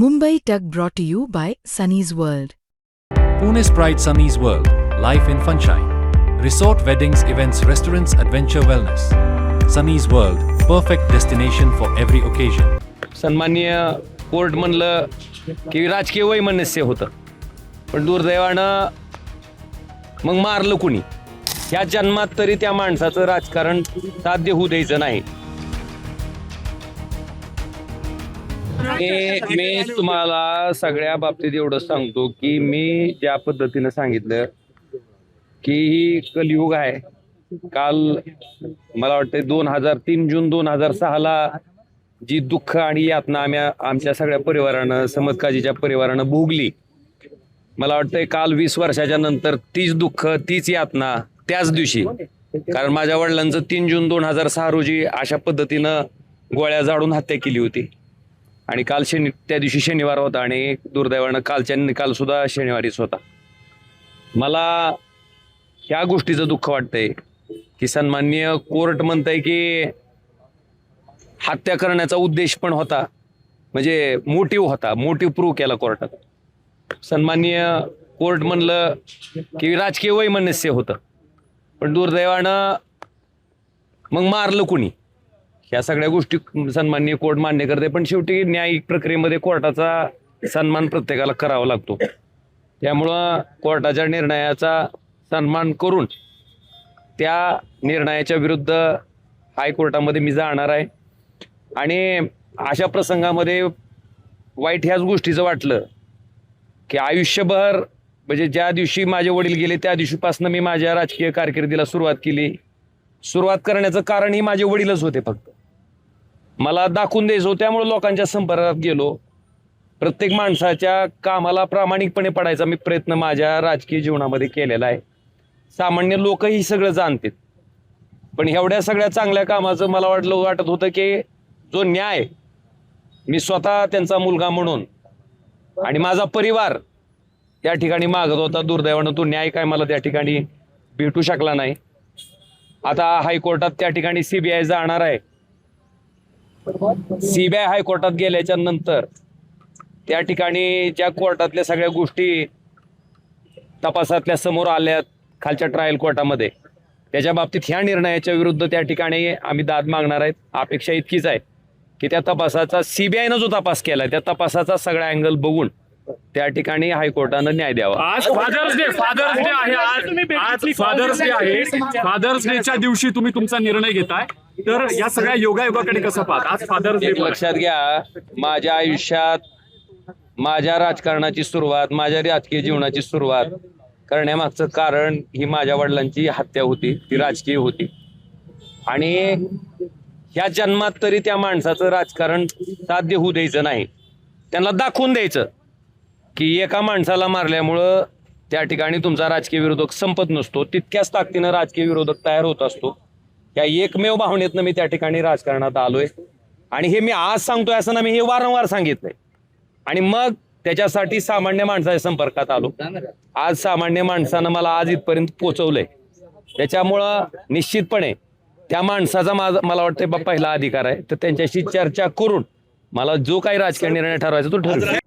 Mumbai Tug brought to you by Sunny's World. Pune's Pride Sunny's World, life in funshine. Resort weddings, events, restaurants, adventure wellness. Sunny's World, perfect destination for every occasion. सन्माननीय court म्हणलं की राजकीय वैमनस्य होतं, पण दुर्दैवानं मग मारलं कुणी. ह्या जन्मात तरी त्या माणसाचं राजकारण साध्य होऊ द्यायचं नाही. मी तुम्हाला सगळ्या बाबतीत एवढं सांगतो की मी ज्या पद्धतीनं सांगितलं की ही कलियुग आहे. काल मला वाटतं 2003 जून 2006 जी दुःख आणि यातना आमच्या सगळ्या परिवारानं, समदकाजीच्या परिवारानं भोगली, मला वाटतंय काल 20 वर्षाच्या नंतर तीच दुःख, तीच यातना त्याच दिवशी, कारण माझ्या वडिलांचं 3 जून 2006 रोजी अशा पद्धतीनं गोळ्या झाडून हत्या केली होती. आणि काल त्या दिवशी शनिवार होता आणि दुर्दैवानं कालच्या निकाल सुद्धा शनिवारीच होता. मला ह्या गोष्टीचं दुःख वाटतंय की सन्माननीय कोर्ट म्हणतंय की हत्या करण्याचा उद्देश पण होता, म्हणजे मोटिव्ह होता, मोटिव्ह प्रूव्ह केला कोर्टात. सन्माननीय कोर्ट म्हणलं की राजकीय वैमनस्य होतं, पण दुर्दैवानं मग मारलं कुणी. ह्या सगळ्या गोष्टी सन्माननीय कोर्ट मान्य करते, पण शेवटी न्यायिक प्रक्रियेमध्ये कोर्टाचा सन्मान प्रत्येकाला करावा लागतो. त्यामुळं कोर्टाच्या निर्णयाचा सन्मान करून त्या निर्णयाच्या विरुद्ध हायकोर्टामध्ये मी जाणार आहे. आणि अशा प्रसंगामध्ये वाईट ह्याच गोष्टीचं वाटलं की आयुष्यभर, म्हणजे ज्या दिवशी माझे वडील गेले त्या दिवशीपासून मी माझ्या राजकीय कारकिर्दीला सुरुवात केली. सुरुवात करण्याचं कारण ही माझे वडीलच होते. फक्त मला दाखवून द्यायचं होतं, त्यामुळे लोकांच्या संपर्कात गेलो. प्रत्येक माणसाच्या कामाला प्रामाणिकपणे पडायचा मी प्रयत्न माझ्या राजकीय जीवनामध्ये केलेला आहे. सामान्य लोकही सगळं जाणतात, पण एवढ्या सगळ्या चांगल्या कामाचं मला वाटत होतं की जो न्याय मी स्वतः त्यांचा मुलगा म्हणून आणि माझा परिवार त्या ठिकाणी मागत होता, दुर्दैवानं तो न्याय काय मला त्या ठिकाणी भेटू शकला नाही. आता हायकोर्टात त्या ठिकाणी CBI जाणार आहे. CBI हायकोर्टात गेल्याच्या नंतर त्या ठिकाणी ज्या कोर्टातल्या सगळ्या गोष्टी तपासातल्या समोर आल्यात खालच्या ट्रायल कोर्टामध्ये, त्याच्या बाबतीत ह्या निर्णयाच्या विरुद्ध त्या ठिकाणी आम्ही दाद मागणार आहेत. अपेक्षा इतकीच आहे की त्या तपासाचा CBIनं जो तपास केलाय त्या तपासाचा सगळा अँगल बघून त्या ठिकाणी हायकोर्टानं न्याय द्यावा. आज फादर्स डे आहे. आज फादर्स डे आहे. फादर्स डेच्या दिवशी तुम्ही तुमचा निर्णय घेताय, तर या सगळ्या योगायोगाकडे कसं पाहता? आज फादर्स डे. लक्षात घ्या, माझ्या आयुष्यात, माझ्या राजकारणाची सुरुवात, माझ्या राजकीय जीवनाची सुरुवात करण्यामागचं कारण ही माझ्या वडिलांची हत्या होती, ती राजकीय होती. आणि ह्या जन्मात तरी त्या माणसाचं राजकारण साध्य होऊ द्यायचं नाही. त्यांना दाखवून द्यायचं की एका माणसाला मारल्यामुळं त्या ठिकाणी तुमचा राजकीय विरोधक संपत नसतो, तितक्याच ताकदीनं राजकीय विरोधक तयार होत असतो. या एकमेव भावनेतनं मी त्या ठिकाणी राजकारणात आलोय. आणि हे मी आज सांगतोय असं ना, मी हे वारंवार सांगितलंय. आणि मग त्याच्यासाठी सामान्य माणसाच्या संपर्कात आलो. आज सामान्य माणसानं मला आज इथपर्यंत पोचवलंय. त्याच्यामुळं निश्चितपणे त्या माणसाचा मला वाटतं पहिला अधिकार आहे, तर त्यांच्याशी चर्चा करून मला जो काही राजकीय निर्णय ठरवायचा तो ठरवेल.